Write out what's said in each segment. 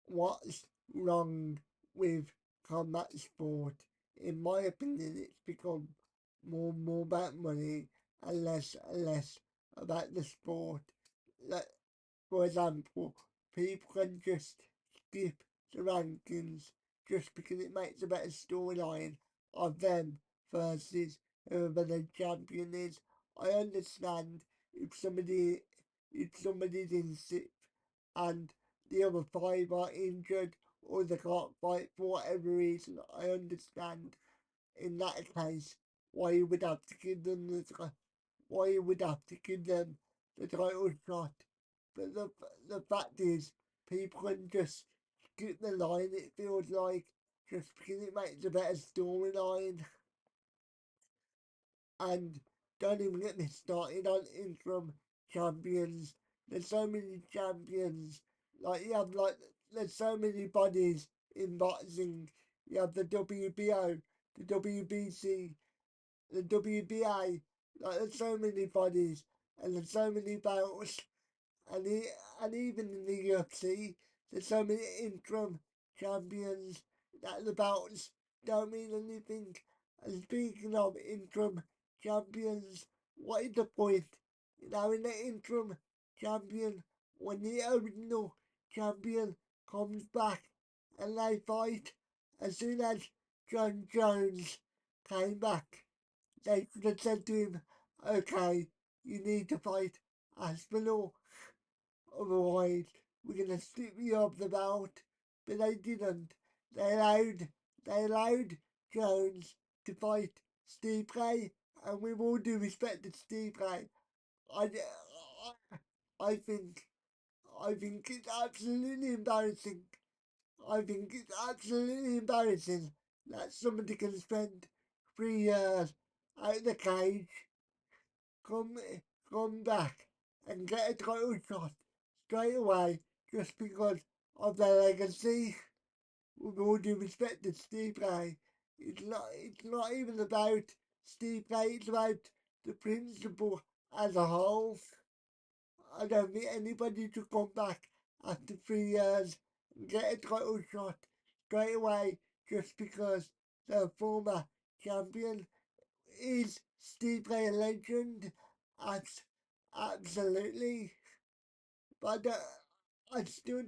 what's wrong with combat sport. In my opinion, it's become more and more about money and less about the sport. Like, for example, people can just skip the rankings just because it makes a better storyline of them versus whoever the champion is. I understand if somebody's in sixth and the other five are injured or they can't fight for whatever reason, I understand in that case why you would have to give them why you would have to give them the title shot. But the fact is, people can just skip the line. It feels like just because it makes a better storyline. And don't even get me started on interim champions. There's so many champions. Like you have there's so many bodies in boxing. You have the WBO, the WBC, the WBA. Like there's so many bodies and there's so many belts. And and even in the UFC, there's so many interim champions that the belts don't mean anything. And speaking of interim champions, what is the point in having an interim champion when the original champion comes back and they fight? As soon as John Jones came back, they could have said to him, okay, you need to fight Aspinall, otherwise we're gonna strip you of the belt. But they didn't. They allowed they allowed Jones to fight Stipe, and with all due respect to Stipe, I, I think I think it's absolutely embarrassing. I think it's absolutely embarrassing that somebody can spend 3 years out of the cage, come come back and get a title shot straight away just because of their legacy. With all due respect to Steve Ray, it's not even about Steve Ray, it's about the principle as a whole. I don't think anybody should come back after 3 years and get a title shot straight away just because their former champion is Steve Ray a legend. Abs- Absolutely. But I still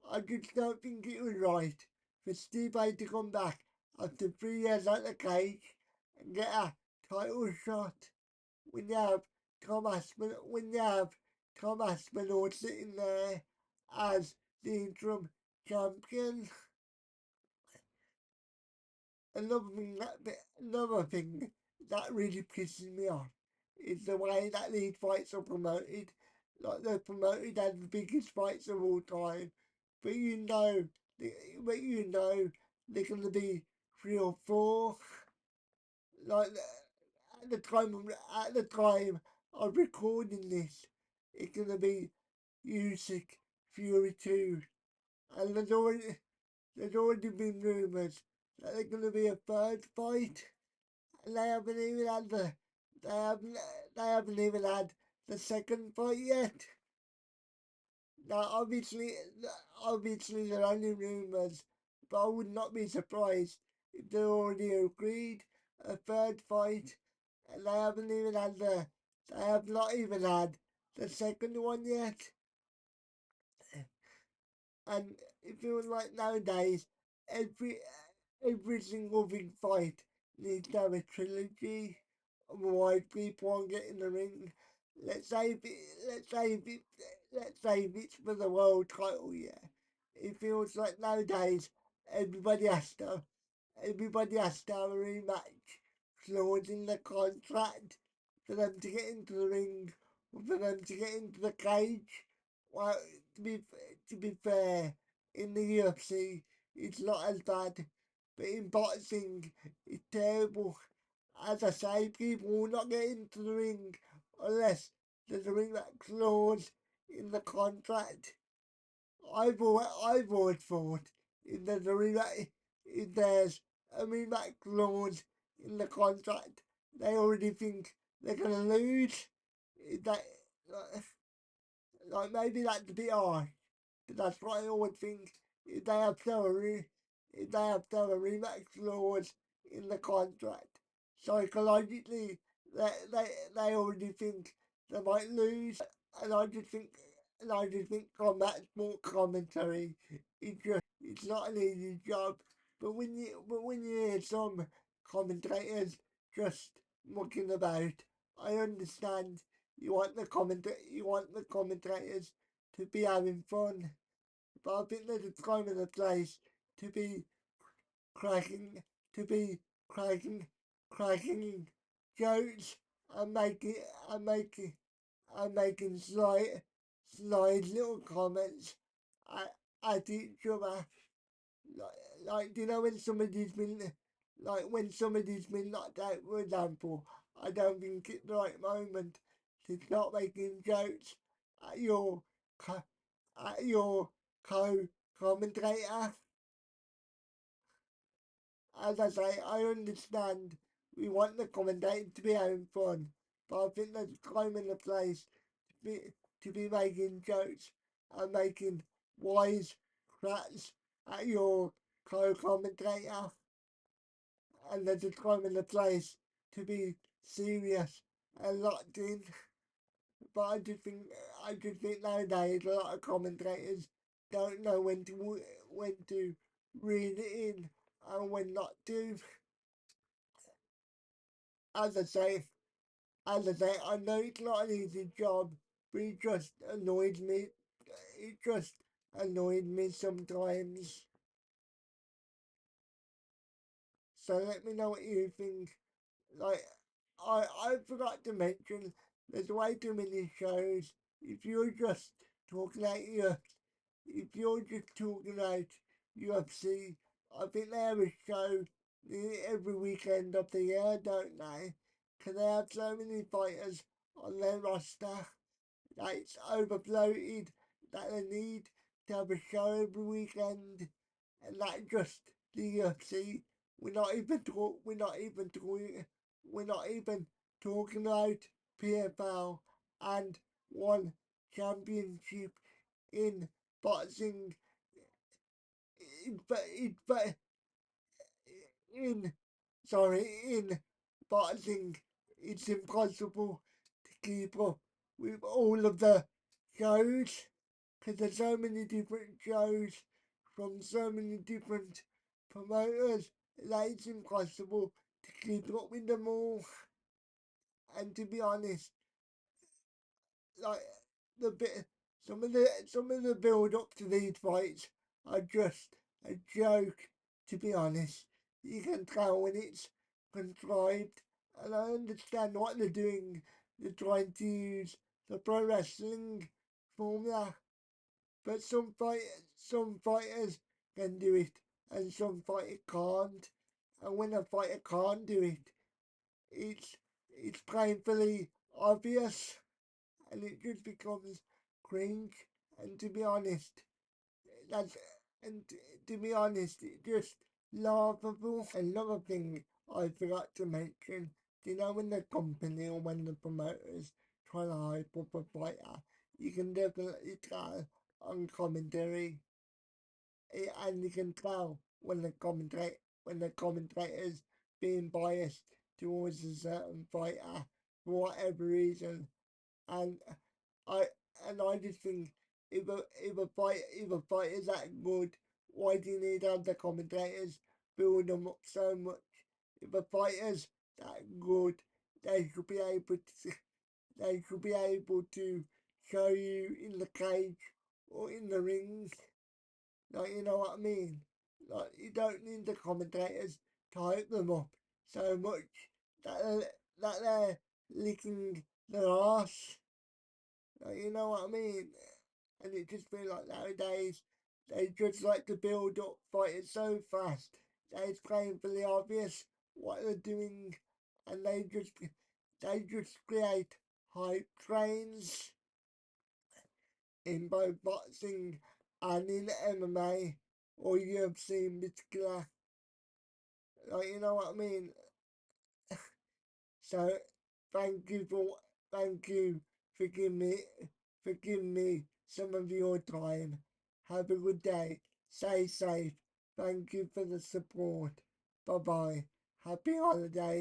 I just don't think it was right for Steve A to come back after 3 years at the cage and get a title shot when you have when you have Tom Aspinall sitting there as the interim champion. Another thing that really pisses me off is the way that these fights are promoted. Like they're promoted as the biggest fights of all time, but but you know they're gonna be 3 or 4. Like at the time of recording this, it's gonna be Usyk Fury 2, and there's already been rumours that there's gonna be a third fight. They haven't even had they haven't they haven't even had the second fight yet. Now obviously they're only rumours, but I would not be surprised if they already agreed a third fight and they have not even had the second one yet. And it feels like nowadays every every single big fight needs to have a trilogy. Otherwise, people won't get in the ring. Let's say if it, let's say if it, let's say if it's for the world title, yeah. It feels like nowadays everybody has to everybody has to have a rematch clause in the contract for them to get into the ring or for them to get into the cage. Well, to be fair, in the UFC, it's not as bad, but in boxing, it's terrible. As I say, people will not get into the ring unless there's a ring that clause in the contract. I've always thought if there's a rematch clause in the contract, they already think they're gonna lose. That like maybe that's a bit harsh, but that's what I always think. if they have salary, if they have salary max clause in the contract, psychologically they already think they might lose, and I just think combat sport commentary is just it's not an easy job. But when you hear some commentators just mucking about, I understand you want the commentators to be having fun, but I think there's a time and a place to be cracking to be cracking cracking jokes and making slight little comments at each other. Like you know when somebody's been when somebody's been knocked out, for example, I don't think it's the right moment to start making jokes at your co- at your co-commentator. As I say, I understand we want the commentator to be having fun, but I think there's a time and a place to be making jokes and making wise cracks at your co-commentator, and there's a time and a place to be serious and locked in. But I just think nowadays a lot of commentators don't know when to rein it in and when not to. As I say, I know it's not an easy job, but it just annoys me. It just annoyed me sometimes. So let me know what you think. Like, I forgot to mention, there's way too many shows. If you're just talking out your, if you're just talking out UFC, I think they have a show every weekend of the year, don't they? Because they have so many fighters on their roster that it's overfloated, that they need to have a show every weekend, and that just the UFC. We're not even talking about PFL and one championship in boxing. But in in boxing, it's impossible to keep up with all of the shows because there's so many different shows from so many different promoters that it's impossible to keep up with them all. And to be honest, like the bit, some of the build up to these fights are just a joke. To be honest, you can tell when it's contrived, and I understand what they're doing. They're trying to use the pro wrestling formula, but some fighters can do it, and some fighters can't. And when a fighter can't do it, it's it's painfully obvious, and it just becomes cringe. And to be honest, that's and to be honest, it's just laughable. Another thing I forgot to mention, you know, when the company or when the promoters try to hype up a fighter, you can definitely tell on commentary, and you can tell when the commentators being biased towards a certain fighter for whatever reason, and I I just think if a fight is that good, why do you need other commentators build them up so much? If a fighter's that good, they should be able to they should be able to show you in the cage or in the ring. Like you know what I mean? Like you don't need the commentators to hype them up so much that they're licking their arse. You know what I mean? And it just feels like nowadays they just like to build up fighters so fast that it's painfully obvious what they're doing, and they just create hype trains in both boxing and in MMA or UFC in particular. Like you know what I mean? So thank you for thank you for giving me some of your time. Have a good day. Stay safe. Thank you for the support. Bye bye. Happy holidays.